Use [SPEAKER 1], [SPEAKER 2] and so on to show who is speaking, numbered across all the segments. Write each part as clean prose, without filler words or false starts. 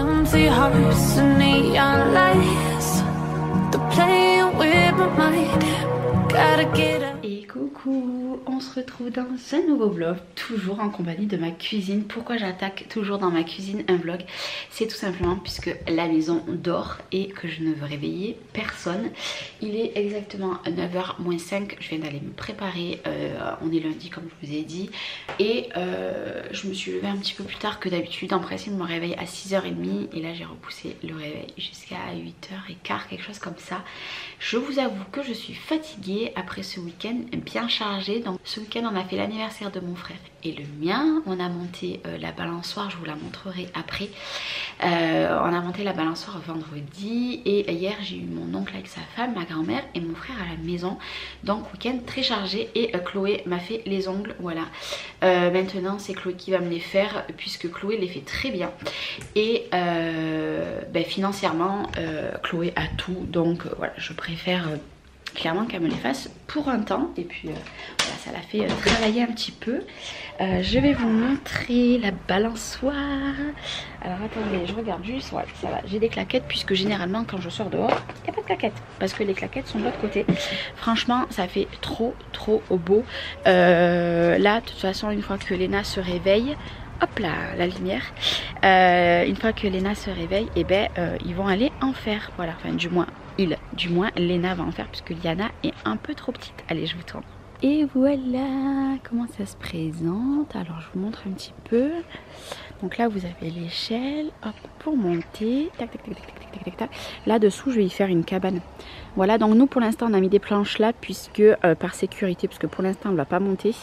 [SPEAKER 1] Empty hearts and neon lights, they're playing with my mind. Gotta get up.
[SPEAKER 2] Et coucou, on se retrouve dans un nouveau vlog, toujours en compagnie de ma cuisine. Pourquoi j'attaque toujours dans ma cuisine un vlog? C'est tout simplement puisque la maison dort et que je ne veux réveiller personne. Il est exactement 9h moins 5, je viens d'aller me préparer, on est lundi comme je vous ai dit. Et je me suis levée un petit peu plus tard que d'habitude, en principe je me réveille à 6h30 et là j'ai repoussé le réveil jusqu'à 8h15, quelque chose comme ça. Je vous avoue que je suis fatiguée après ce week-end bien chargé. Donc ce week-end on a fait l'anniversaire de mon frère et le mien. On a monté la balançoire, je vous la montrerai après. On a monté la balançoire vendredi et hier j'ai eu mon oncle avec sa femme, ma grand-mère et mon frère à la maison. Donc week-end très chargé et Chloé m'a fait les ongles, voilà. Maintenant c'est Chloé qui va me les faire puisque Chloé les fait très bien. Et financièrement Chloé a tout, donc voilà, je préfère clairement qu'elle me les fasse pour un temps. Et puis voilà, ça l'a fait travailler un petit peu. Je vais vous montrer la balançoire. Alors attendez, je regarde juste. Voilà, ça va, j'ai des claquettes puisque généralement quand je sors dehors il n'y a pas de claquettes parce que les claquettes sont de l'autre côté. Franchement ça fait trop beau. Là de toute façon une fois que Léna se réveille, hop là, la lumière. Une fois que Léna se réveille, et ils vont aller en faire. Voilà, enfin du moins Léna va en faire puisque Liana est un peu trop petite. Allez, je vous tourne. Et voilà comment ça se présente. Alors je vous montre un petit peu. Donc là vous avez l'échelle, hop, pour monter. Tac tac tac tac tac tac tac. Là dessous je vais y faire une cabane. Voilà, donc nous pour l'instant on a mis des planches là puisque par sécurité, parce que pour l'instant on ne va pas monter,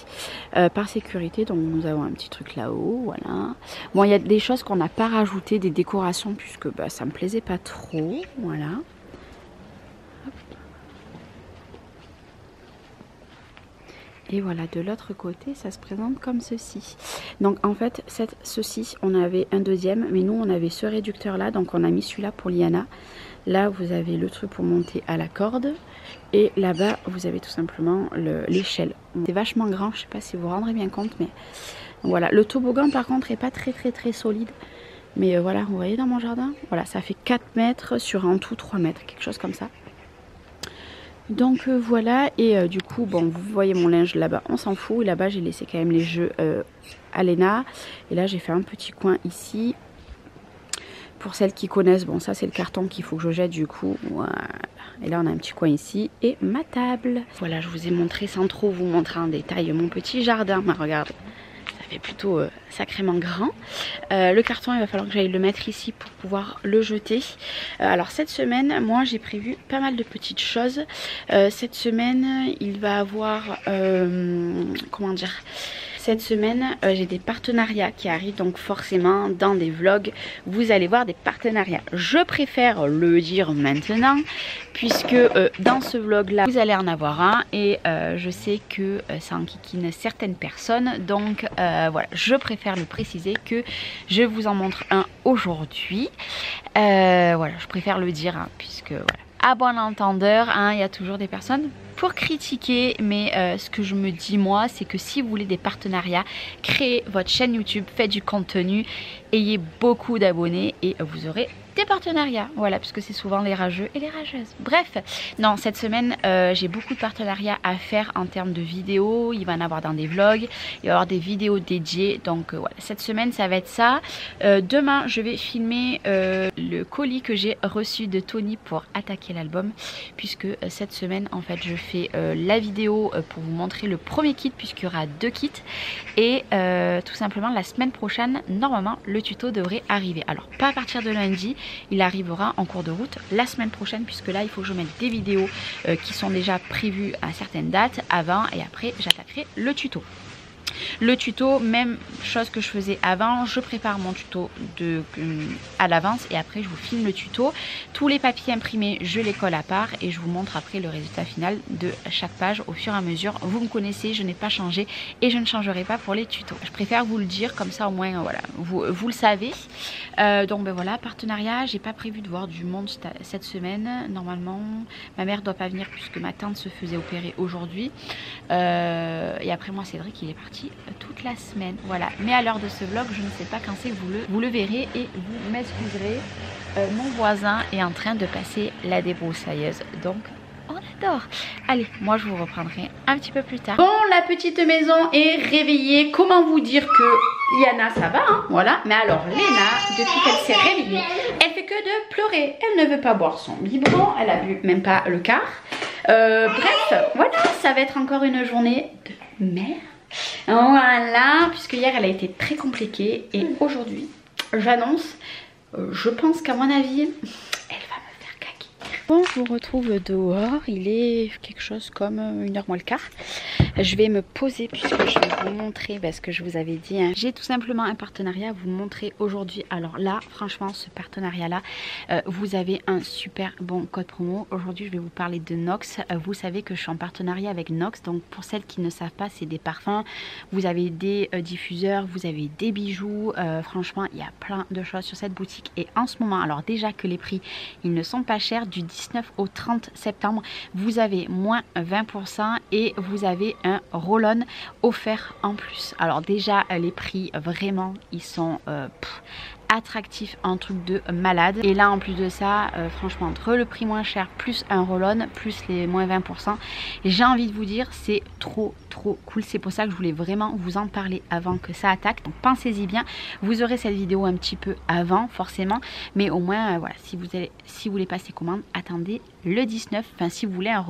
[SPEAKER 2] par sécurité, donc nous avons un petit truc là-haut, voilà. Bon, il y a des choses qu'on n'a pas rajoutées, des décorations, puisque ça me plaisait pas trop, voilà. Hop. Et voilà, de l'autre côté ça se présente comme ceci. Donc en fait ceci on avait un deuxième, mais nous on avait ce réducteur là, donc on a mis celui-là pour Liana. Là vous avez le truc pour monter à la corde et là-bas vous avez tout simplement l'échelle. C'est vachement grand, je sais pas si vous vous rendrez bien compte, mais voilà. Le toboggan par contre est pas très solide, mais voilà, vous voyez dans mon jardin, voilà, ça fait 4 mètres sur en tout 3 mètres, quelque chose comme ça. Donc voilà, et du coup bon, vous voyez mon linge là-bas, on s'en fout, là-bas j'ai laissé quand même les jeux à Léna, et là j'ai fait un petit coin ici. Pour celles qui connaissent, bon ça c'est le carton qu'il faut que je jette du coup, voilà. Et là on a un petit coin ici et ma table. Voilà, je vous ai montré sans trop vous montrer en détail mon petit jardin. Regardez, ça fait plutôt sacrément grand. Le carton il va falloir que j'aille le mettre ici pour pouvoir le jeter. Alors cette semaine moi j'ai prévu pas mal de petites choses. Cette semaine il va avoir, comment dire, cette semaine j'ai des partenariats qui arrivent, donc forcément dans des vlogs vous allez voir des partenariats. Je préfère le dire maintenant puisque dans ce vlog là vous allez en avoir un et je sais que ça enquiquine certaines personnes, donc voilà, je préfère le préciser que je vous en montre un aujourd'hui. Voilà, je préfère le dire hein, puisque voilà, à bon entendeur, hein, il y a toujours des personnes pour critiquer, mais ce que je me dis moi, c'est que si vous voulez des partenariats, créez votre chaîne YouTube, faites du contenu, ayez beaucoup d'abonnés et vous aurez des partenariats. Voilà, parce que c'est souvent les rageux et les rageuses. Bref, non, cette semaine j'ai beaucoup de partenariats à faire en termes de vidéos. Il va en avoir dans des vlogs, il va y avoir des vidéos dédiées, donc voilà, cette semaine ça va être ça. Demain je vais filmer le colis que j'ai reçu de Tony pour attaquer l'album, puisque cette semaine en fait je fais la vidéo pour vous montrer le premier kit, puisqu'il y aura 2 kits, et tout simplement la semaine prochaine normalement le tuto devrait arriver. Alors pas à partir de lundi, il arrivera en cours de route la semaine prochaine, puisque là il faut que je mette des vidéos qui sont déjà prévues à certaines dates avant, et après j'attaquerai le tuto. Le tuto, même chose que je faisais avant, je prépare mon tuto à l'avance et après je vous filme le tuto. Tous les papiers imprimés, je les colle à part et je vous montre après le résultat final de chaque page au fur et à mesure. Vous me connaissez, je n'ai pas changé et je ne changerai pas pour les tutos. Je préfère vous le dire comme ça, au moins voilà, vous le savez. Donc ben voilà, partenariat, j'ai pas prévu de voir du monde cette semaine. Normalement, ma mère doit pas venir puisque ma tante se faisait opérer aujourd'hui. Et après moi, Cédric, il est parti sorti toute la semaine. Voilà, mais à l'heure de ce vlog, je ne sais pas quand c'est que vous le verrez et vous m'excuserez. Mon voisin est en train de passer la débroussailleuse, donc on adore. Allez, moi je vous reprendrai un petit peu plus tard. Bon, la petite maison est réveillée. Comment vous dire que Liana ça va, hein, voilà. Mais alors Léna, depuis qu'elle s'est réveillée, elle fait que de pleurer. Elle ne veut pas boire son biberon, elle a bu même pas le quart. Bref, voilà, ça va être encore une journée de merde. Voilà, puisque hier elle a été très compliquée et aujourd'hui, j'annonce, je pense qu'à mon avis, elle va me faire caquer. Bon, je vous retrouve dehors, il est quelque chose comme 1h moins le quart. Je vais me poser puisque je vais vous montrer ce que je vous avais dit. Hein. J'ai tout simplement un partenariat à vous montrer aujourd'hui. Alors là, franchement, ce partenariat-là, vous avez un super bon code promo. Aujourd'hui, je vais vous parler de Nox. Vous savez que je suis en partenariat avec Nox. Donc pour celles qui ne savent pas, c'est des parfums. Vous avez des diffuseurs, vous avez des bijoux. Franchement, il y a plein de choses sur cette boutique. Et en ce moment, alors déjà que les prix, ils ne sont pas chers. Du 19 au 30 septembre, vous avez moins 20% et vous avez un roll-on offert en plus. Alors déjà les prix vraiment ils sont attractif, un truc de malade. Et là en plus de ça, franchement entre le prix moins cher plus un roll-on plus les moins 20%, j'ai envie de vous dire c'est trop cool. C'est pour ça que je voulais vraiment vous en parler avant que ça attaque. Donc pensez-y bien, vous aurez cette vidéo un petit peu avant forcément, mais au moins voilà, si vous voulez passer commande, attendez le 19, enfin si vous voulez un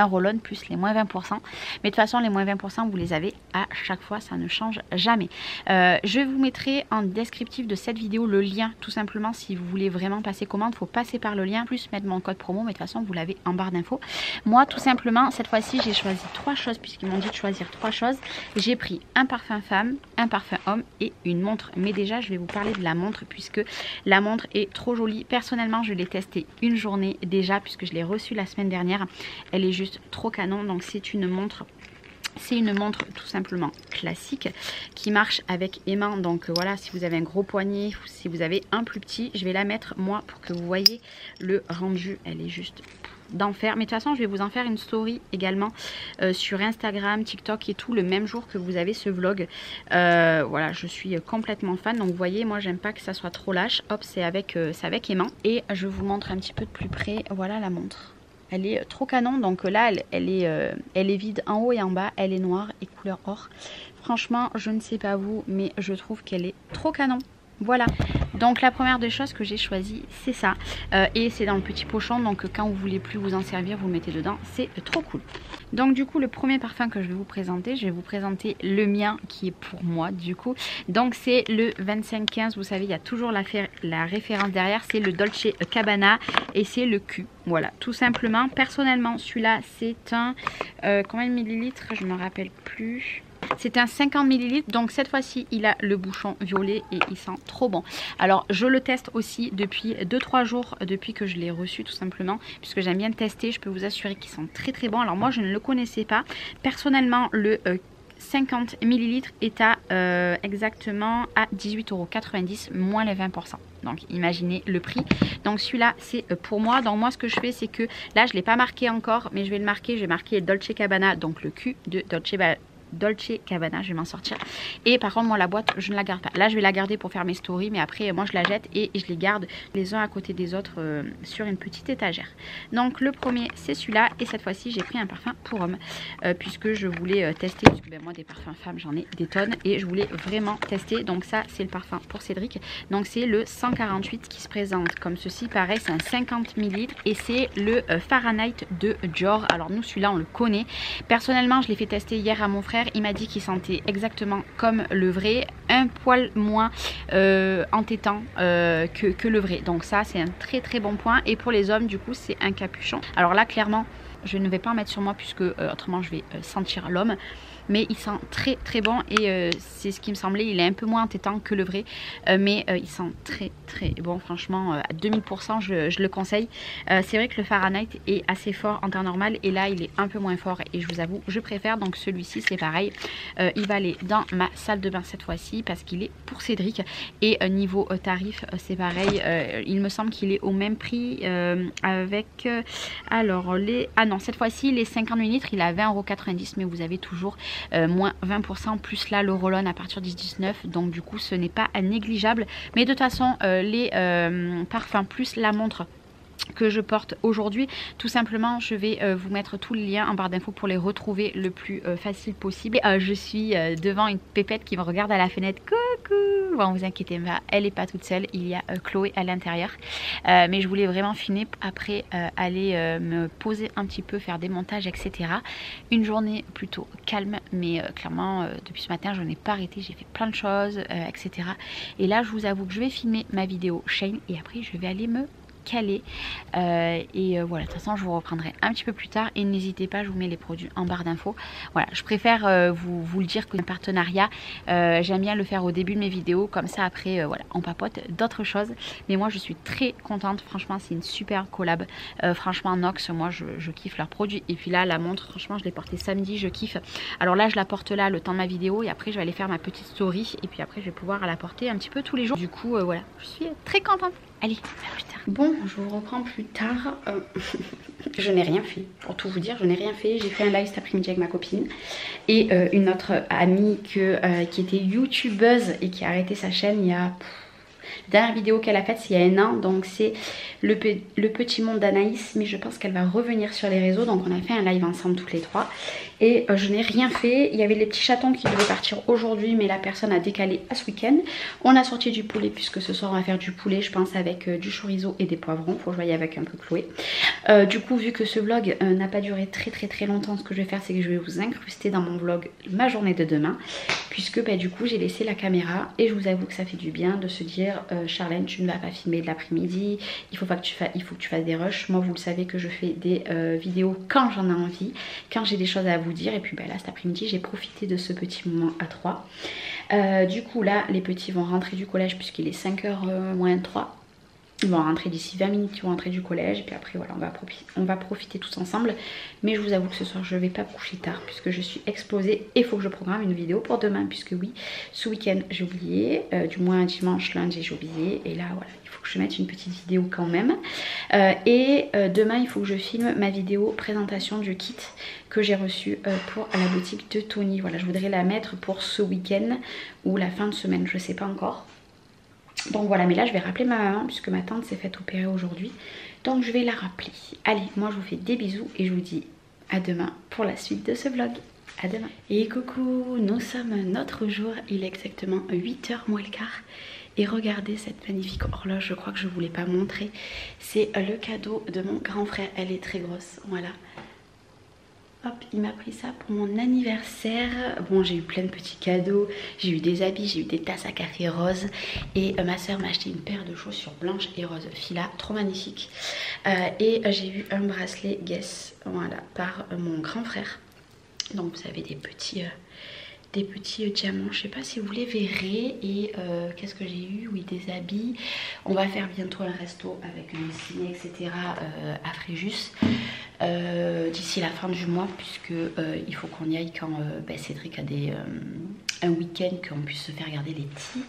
[SPEAKER 2] roll-on plus les moins 20%. Mais de toute façon les moins 20% vous les avez à chaque fois, ça ne change jamais. Je vous mettrai en descriptif de cette vidéo le lien tout simplement si vous voulez vraiment passer commande. Il faut passer par le lien plus mettre mon code promo, mais de toute façon vous l'avez en barre d'infos. Moi tout simplement cette fois-ci j'ai choisi 3 choses puisqu'ils m'ont dit de choisir 3 choses. J'ai pris un parfum femme, un parfum homme et une montre. Mais déjà je vais vous parler de la montre puisque la montre est trop jolie. Personnellement je l'ai testée une journée déjà puisque je l'ai reçue la semaine dernière. Elle est juste trop canon. Donc c'est une montre. C'est une montre tout simplement classique qui marche avec aimant. Donc voilà, si vous avez un gros poignet ou si vous avez un plus petit, je vais la mettre moi pour que vous voyez le rendu. Elle est juste d'enfer. Mais de toute façon, je vais vous en faire une story également sur Instagram, TikTok et tout le même jour que vous avez ce vlog. Voilà, je suis complètement fan. Donc vous voyez, moi j'aime pas que ça soit trop lâche. Hop, c'est avec aimant. Et je vous montre un petit peu de plus près. Voilà la montre. Elle est trop canon, donc là elle est vide en haut et en bas, elle est noire et couleur or. Franchement, je ne sais pas vous, mais je trouve qu'elle est trop canon. Voilà, donc la première des choses que j'ai choisi c'est ça, et c'est dans le petit pochon, donc quand vous voulez plus vous en servir vous le mettez dedans, c'est trop cool. Donc du coup le premier parfum que je vais vous présenter le mien qui est pour moi du coup. Donc c'est le 2515, vous savez il y a toujours la référence derrière, c'est le Dolce Gabbana et c'est le Q. Voilà, tout simplement. Personnellement celui-là c'est un combien de millilitres, je me rappelle plus. C'est un 50 ml, donc cette fois-ci il a le bouchon violet et il sent trop bon. Alors je le teste aussi depuis 2-3 jours depuis que je l'ai reçu tout simplement, puisque j'aime bien tester, je peux vous assurer qu'ils sont très bons. Alors moi je ne le connaissais pas, personnellement le 50 ml est à exactement à 18,90 € moins les 20%. Donc imaginez le prix. Donc celui-là c'est pour moi. Donc moi ce que je fais c'est que là je ne l'ai pas marqué encore, mais je vais le marquer. Je vais marquer Dolce Gabbana, donc le Q de Dolce Gabbana, je vais m'en sortir. Et par contre moi la boîte je ne la garde pas. Là je vais la garder pour faire mes stories, mais après moi je la jette et je les garde les uns à côté des autres sur une petite étagère. Donc le premier c'est celui-là, et cette fois-ci j'ai pris un parfum pour homme puisque je voulais tester, puisque moi des parfums femmes j'en ai des tonnes et je voulais vraiment tester. Donc ça c'est le parfum pour Cédric, donc c'est le 148 qui se présente comme ceci. Pareil c'est un 50 ml et c'est le Fahrenheit de Dior. Alors nous celui-là on le connaît, personnellement je l'ai fait tester hier à mon frère. Il m'a dit qu'il sentait exactement comme le vrai, un poil moins entêtant que le vrai. Donc ça c'est un très bon point. Et pour les hommes du coup c'est un capuchon. Alors là clairement je ne vais pas en mettre sur moi puisque autrement je vais sentir l'homme. Mais il sent très bon et c'est ce qui me semblait, il est un peu moins entêtant que le vrai, mais il sent très bon. Franchement à 2000% je le conseille. C'est vrai que le Fahrenheit est assez fort en temps normal et là il est un peu moins fort et je vous avoue je préfère. Donc celui-ci c'est pareil, il va aller dans ma salle de bain cette fois-ci parce qu'il est pour Cédric. Et niveau tarif c'est pareil, il me semble qu'il est au même prix avec alors les... Ah non, cette fois-ci les 50 ml il est à 20,90 €, mais vous avez toujours moins 20% plus là le roll-on à partir du 19, donc du coup ce n'est pas négligeable. Mais de toute façon les parfums plus la montre que je porte aujourd'hui, tout simplement je vais vous mettre tous les liens en barre d'infos pour les retrouver le plus facile possible. Je suis devant une pépette qui me regarde à la fenêtre. Coucou, bon, vous inquiétez pas, elle n'est pas toute seule, il y a Chloé à l'intérieur, mais je voulais vraiment filmer après aller me poser un petit peu, faire des montages, etc. Une journée plutôt calme, mais clairement depuis ce matin je n'ai pas arrêté, j'ai fait plein de choses, etc. Et là je vous avoue que je vais filmer ma vidéo Shane et après je vais aller me caler voilà, de toute façon je vous reprendrai un petit peu plus tard et n'hésitez pas, je vous mets les produits en barre d'infos. Voilà, je préfère vous le dire que un partenariat, j'aime bien le faire au début de mes vidéos, comme ça après voilà, on papote d'autres choses, mais moi je suis très contente, franchement c'est une super collab, franchement Nox, moi je kiffe leurs produits. Et puis là la montre, franchement je l'ai portée samedi, je kiffe. Alors là je la porte là le temps de ma vidéo et après je vais aller faire ma petite story et puis après je vais pouvoir la porter un petit peu tous les jours. Du coup voilà, je suis très contente. Allez, à plus tard. Bon, je vous reprends plus tard. Je n'ai rien fait. Pour tout vous dire, je n'ai rien fait. J'ai fait un live cet après-midi avec ma copine et une autre amie qui était youtubeuse et qui a arrêté sa chaîne il y a... La dernière vidéo qu'elle a faite c'est il y a 1 an, donc c'est le petit monde d'Anaïs, mais je pense qu'elle va revenir sur les réseaux, donc on a fait un live ensemble toutes les trois et je n'ai rien fait. Il y avait les petits chatons qui devaient partir aujourd'hui, mais la personne a décalé à ce week-end. On a sorti du poulet puisque ce soir on va faire du poulet, je pense, avec du chorizo et des poivrons. Faut que je voie avec un peu Chloé. Du coup, vu que ce vlog n'a pas duré très longtemps, ce que je vais faire c'est que je vais vous incruster dans mon vlog ma journée de demain, puisque du coup j'ai laissé la caméra et je vous avoue que ça fait du bien de se dire Charlène, tu ne vas pas filmer de l'après-midi, il faut que tu fasses des rushs. Moi vous le savez que je fais des vidéos quand j'en ai envie, quand j'ai des choses à vous dire. Et puis là cet après-midi j'ai profité de ce petit moment à 3. Du coup là les petits vont rentrer du collège puisqu'il est 5h moins 3. Ils vont rentrer d'ici 20 minutes, ils vont rentrer du collège. Et puis après voilà, on va profiter tous ensemble. Mais je vous avoue que ce soir je ne vais pas me coucher tard puisque je suis explosée. Et il faut que je programme une vidéo pour demain, puisque oui, ce week-end j'ai oublié. Du moins dimanche, lundi j'ai oublié. Et là voilà, il faut que je mette une petite vidéo quand même. Demain il faut que je filme ma vidéo présentation du kit que j'ai reçu pour la boutique de Tony. Voilà, je voudrais la mettre pour ce week-end ou la fin de semaine, je ne sais pas encore. Donc voilà, mais là je vais rappeler ma maman puisque ma tante s'est faite opérer aujourd'hui. Donc je vais la rappeler. Allez, moi je vous fais des bisous et je vous dis à demain pour la suite de ce vlog. À demain. Et coucou, nous sommes notre jour, il est exactement 8h moins le quart. Et regardez cette magnifique horloge, je crois que je ne vous l'ai pas montré. C'est le cadeau de mon grand frère, elle est très grosse, voilà. Hop, il m'a pris ça pour mon anniversaire. Bon, j'ai eu plein de petits cadeaux. J'ai eu des habits, j'ai eu des tasses à café rose. Et ma soeur m'a acheté une paire de chaussures blanches et rose fila, trop magnifique. Et j'ai eu un bracelet Guess, voilà, par mon grand frère. Donc vous avez des petits diamants, je sais pas si vous les verrez. Et qu'est-ce que j'ai eu? Oui, des habits. On va faire bientôt un resto avec un ciné, etc. à Fréjus. D'ici la fin du mois, puisque il faut qu'on y aille quand Cédric a un week-end, qu'on puisse se faire garder les petits.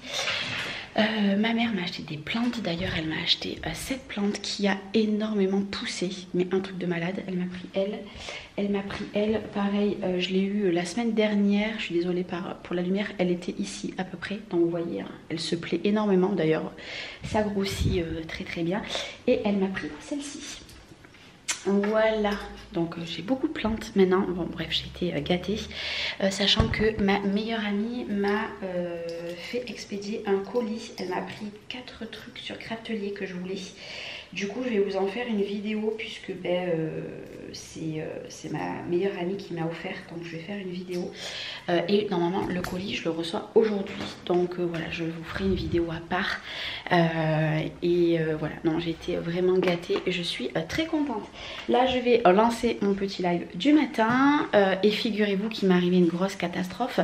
[SPEAKER 2] Ma mère m'a acheté des plantes, d'ailleurs elle m'a acheté cette plante qui a énormément poussé, mais un truc de malade. Elle m'a pris elle, pareil, je l'ai eu la semaine dernière. Je suis désolée pour la lumière, elle était ici à peu près, donc vous voyez hein, elle se plaît énormément, d'ailleurs ça grossit très bien. Et elle m'a pris celle-ci. Voilà, donc j'ai beaucoup de plantes maintenant. Bon bref, j'ai été gâtée, sachant que ma meilleure amie m'a fait expédier un colis. Elle m'a pris 4 trucs sur Craftelier que je voulais. Du coup je vais vous en faire une vidéo puisque c'est ma meilleure amie qui m'a offert, donc je vais faire une vidéo. Et normalement le colis je le reçois aujourd'hui, donc voilà, je vous ferai une vidéo à part. Voilà, non, j'ai été vraiment gâtée et je suis très contente. Là je vais lancer mon petit live du matin et figurez-vous qu'il m'est arrivé une grosse catastrophe.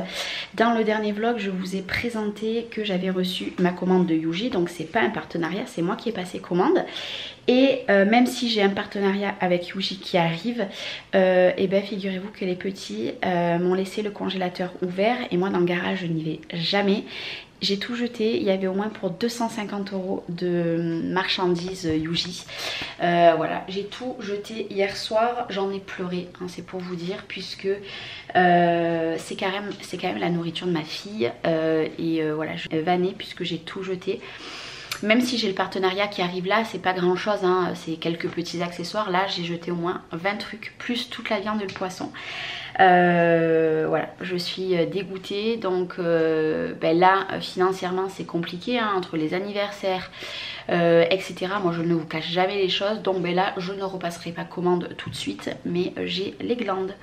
[SPEAKER 2] Dans le dernier vlog je vous ai présenté que j'avais reçu ma commande de Yuji, donc c'est pas un partenariat, c'est moi qui ai passé commande. Et même si j'ai un partenariat avec Youji qui arrive, et ben figurez-vous que les petits m'ont laissé le congélateur ouvert et moi dans le garage je n'y vais jamais. J'ai tout jeté, il y avait au moins pour 250 € de marchandises Youji. Voilà, j'ai tout jeté hier soir, j'en ai pleuré, hein, c'est pour vous dire, puisque c'est quand même la nourriture de ma fille. Voilà, je vais vanner puisque j'ai tout jeté. Même si j'ai le partenariat qui arrive là, c'est pas grand chose, hein, c'est quelques petits accessoires. Là, j'ai jeté au moins 20 trucs, plus toute la viande et le poisson. Voilà, je suis dégoûtée. Donc là, financièrement, c'est compliqué, hein, entre les anniversaires, etc. Moi, je ne vous cache jamais les choses. Donc là, je ne repasserai pas commande tout de suite, mais j'ai les glandes.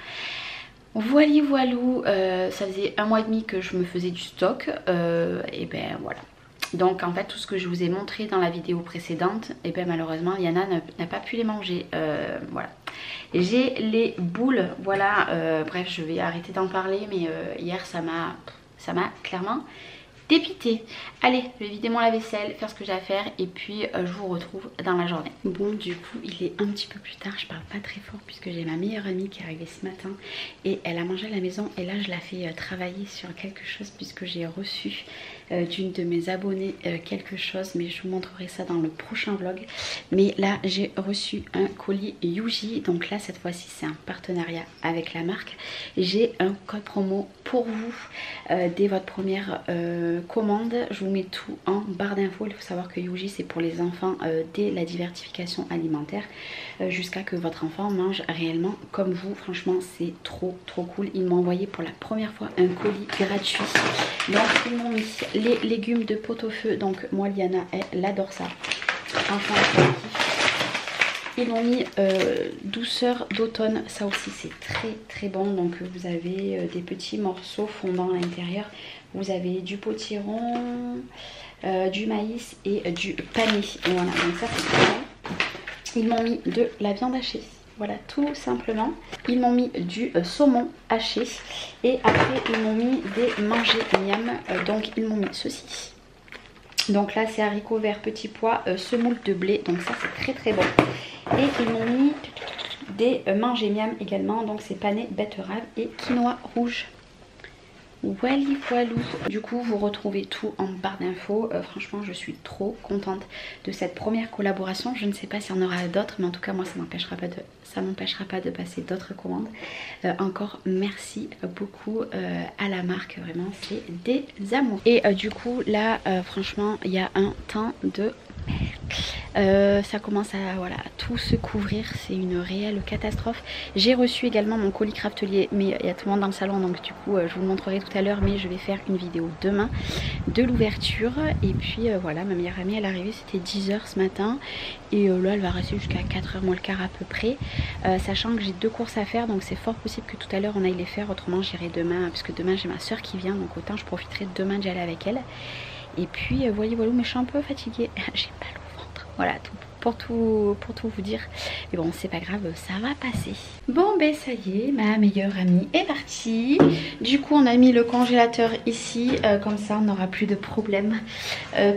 [SPEAKER 2] Voili voilou, ça faisait 1 mois et demi que je me faisais du stock. Et ben voilà. Donc en fait tout ce que je vous ai montré dans la vidéo précédente, et bien malheureusement Liana n'a pas pu les manger. Voilà. J'ai les boules, voilà, bref je vais arrêter d'en parler, mais hier ça m'a clairement dépité. Allez, je vais vider mon lave-vaisselle, faire ce que j'ai à faire et puis je vous retrouve dans la journée. Bon, du coup il est un petit peu plus tard, je parle pas très fort puisque j'ai ma meilleure amie qui est arrivée ce matin et elle a mangé à la maison et là je la fais travailler sur quelque chose puisque j'ai reçu d'une de mes abonnées quelque chose, mais je vous montrerai ça dans le prochain vlog. Mais là j'ai reçu un colis Youji, donc là cette fois-ci c'est un partenariat avec la marque. J'ai un code promo pour vous dès votre première commande. Je vous mets tout en barre d'infos. Il faut savoir que Youji c'est pour les enfants dès la diversification alimentaire jusqu'à que votre enfant mange réellement comme vous. Franchement c'est trop cool. Ils m'ont envoyé pour la première fois un colis gratuit. Donc ils m'ont mis les légumes de pot-au-feu. Donc moi Liana elle adore ça. Franchement ils m'ont mis douceur d'automne. Ça aussi c'est très bon. Donc vous avez des petits morceaux fondants à l'intérieur. Vous avez du potiron, du maïs et du pané. Voilà, donc ça c'est très bon. Ils m'ont mis de la viande hachée. Voilà, tout simplement. Ils m'ont mis du saumon haché. Et après, ils m'ont mis des mangés miam. Donc, ils m'ont mis ceci. Donc là, c'est haricots verts, petits pois, semoule de blé. Donc ça, c'est très bon. Et ils m'ont mis des mangés miam également. Donc, c'est pané, betterave et quinoa rouge. Wally voilou. Du coup vous retrouvez tout en barre d'infos. Franchement je suis trop contente de cette première collaboration. Je ne sais pas s'il y en aura d'autres, mais en tout cas moi ça m'empêchera pas de passer d'autres commandes. Encore merci beaucoup à la marque, vraiment c'est des amours. Et du coup là franchement il y a un temps de ça commence à voilà, tout se couvrir, c'est une réelle catastrophe. J'ai reçu également mon colis Craftelier, mais il y a tout le monde dans le salon, donc du coup je vous le montrerai tout à l'heure, mais je vais faire une vidéo demain de l'ouverture. Et puis voilà, ma meilleure amie elle est arrivée, c'était 10 h ce matin, et là elle va rester jusqu'à 4 h moins le quart à peu près, sachant que j'ai 2 courses à faire, donc c'est fort possible que tout à l'heure on aille les faire, autrement j'irai demain, parce que demain j'ai ma soeur qui vient, donc autant je profiterai de demain d'y aller avec elle. Et puis voyez voilà, mais je suis un peu fatiguée, j'ai pas le ventre, voilà, pour tout vous dire. Mais bon c'est pas grave, ça va passer. Bon ben ça y est, ma meilleure amie est partie. Du coup on a mis le congélateur ici, comme ça on n'aura plus de problème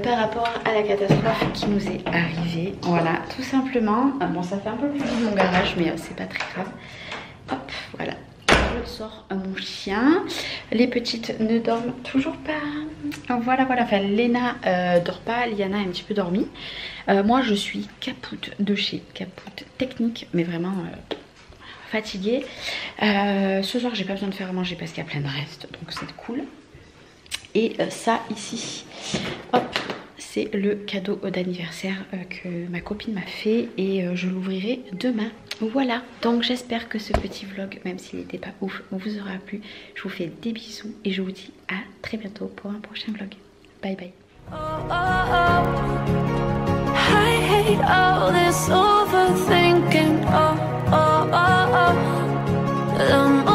[SPEAKER 2] par rapport à la catastrophe qui nous est arrivée. Voilà, tout simplement. Bon ça fait un peu plus vide mon garage, mais c'est pas très grave. Hop, voilà. Je sors mon chien. Les petites ne dorment toujours pas. Voilà, enfin Léna dort pas, Liana est un petit peu dormie. Moi je suis capoute de chez capoute technique, mais vraiment fatiguée. Ce soir j'ai pas besoin de faire à manger parce qu'il y a plein de restes, donc c'est cool. Et ça ici, hop, c'est le cadeau d'anniversaire que ma copine m'a fait et je l'ouvrirai demain. Voilà, donc j'espère que ce petit vlog, même s'il n'était pas ouf, vous aura plu. Je vous fais des bisous et je vous dis à très bientôt pour un prochain vlog. Bye bye.
[SPEAKER 1] Oh, oh, oh. I hate all this overthinking. Oh, oh, oh, oh.